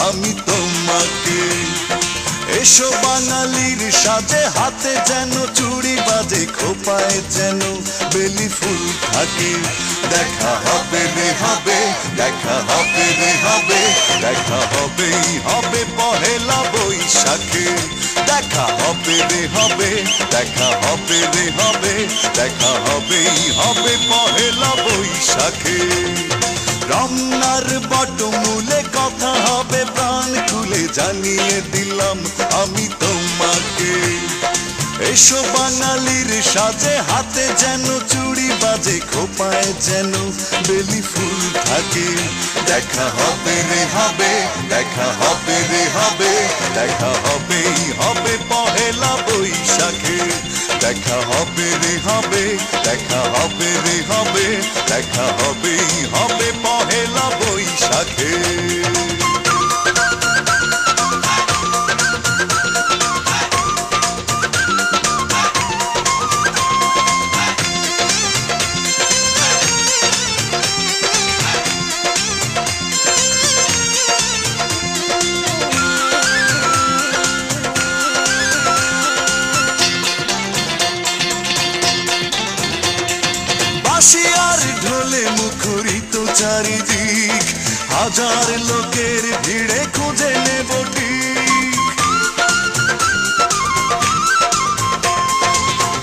আমি তোমাকে। এসো বাঙালির সাজে, হাতে যেন চুড়ি বাজে, খোপায় যেন বেলি ফুল থাকে। দেখা হবে রে হবে, দেখা হবে রে হবে, দেখা হবেই হবে পহেলা বৈশাখে। দেখা হবে রে হবে, দেখা হবে রে হবে, দেখা হবেই হবে পহেলা বৈশাখে। রমনার বটমূলে কথা হবে প্রাণ খুলে, জানিয়ে দিলাম আমি তোমাকে। এসো বাঙালির সাজে, হাতে যেন চুড়ি বাজে, খোপায় যেন বেলি ফুল থাকে। দেখা হবে রে হবে, দেখা হবে রে হবে, দেখা হবেই হবে পহেলা বৈশাখে। দেখা হবে রে হবে, দেখা হবে রে হবে, দেখা হবেই হবে পহেলা বৈশাখে। বাঁশি আর ঢোলে মুখরিত চারিদিক, হাজার লোকের ভিড়ে খুঁজে নেব ঠিক।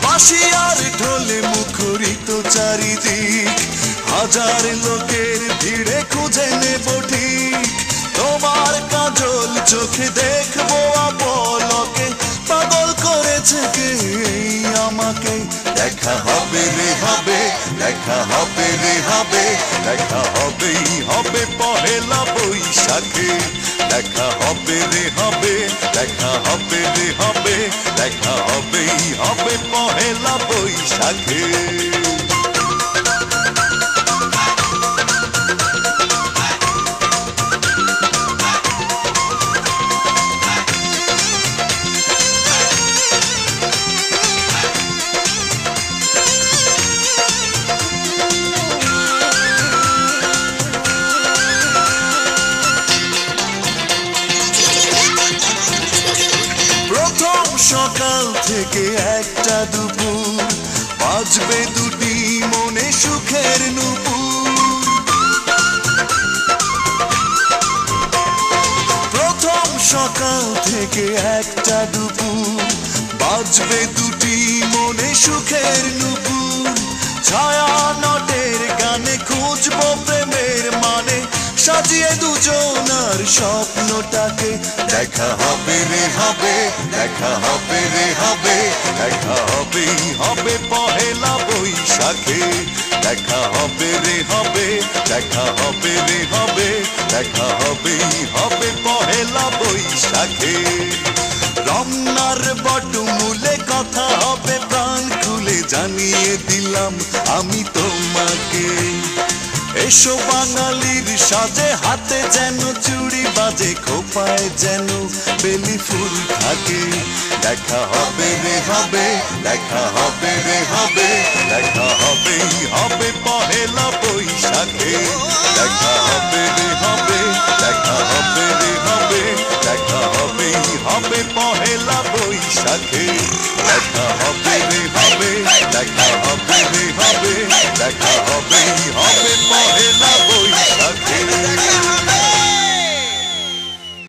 বাঁশি আর ঢোলে মুখরিত চারিদিক, হাজার লোকের ভিড়ে খুঁজে নেব ঠিক। তোমার কাজল চোখে দেখবো আপলকে, পাগল করেছে কে আমাকে। দেখা হবে রে হবে, দেখা হবে রে হবে, দেখা হবেই হবে পহেলা বৈশাখে। দেখা হবে রে হবে, দেখা হবে রে হবে, দেখা হবেই হবে পহেলা বৈশাখে। সকাল থেকে একটা দুপুর, বাজবে দুটি মনে সুখের নূপুর। প্রথম সকাল থেকে একটা দুপুর, বাজবে দুটি মনে সুখের নূপুর। ছায়া নটের গানে খুঁজবো প্রেমের মানে, সাজিয়ে দুজনার স্বপ্নটাকে। দেখা হবে রে হবে, দেখা হবে রে হবে, দেখা হবেই হবে পহেলা বৈশাখে। দেখা হবে রে হবে, দেখা হবে রে হবে, দেখা হবেই হবে পহেলা বৈশাখে। রমনার বটমূলে কথা হবে প্রাণ খুলে, জানিয়ে দিলাম আমি তোমাকে। এসো বাঙালির সাজে, হাতে যেন চুড়ি বাজে, খোপায় যেন বেলি ফুল থাকে। দেখা হবে রে হবে, দেখা হবে রে হবে, দেখা হবেই হবে পহেলা বৈশাখে। দেখা হবে রে হবে, দেখা হবে রে হবে, দেখা হবেই হবে পহেলা বৈশাখে। দেখা হবে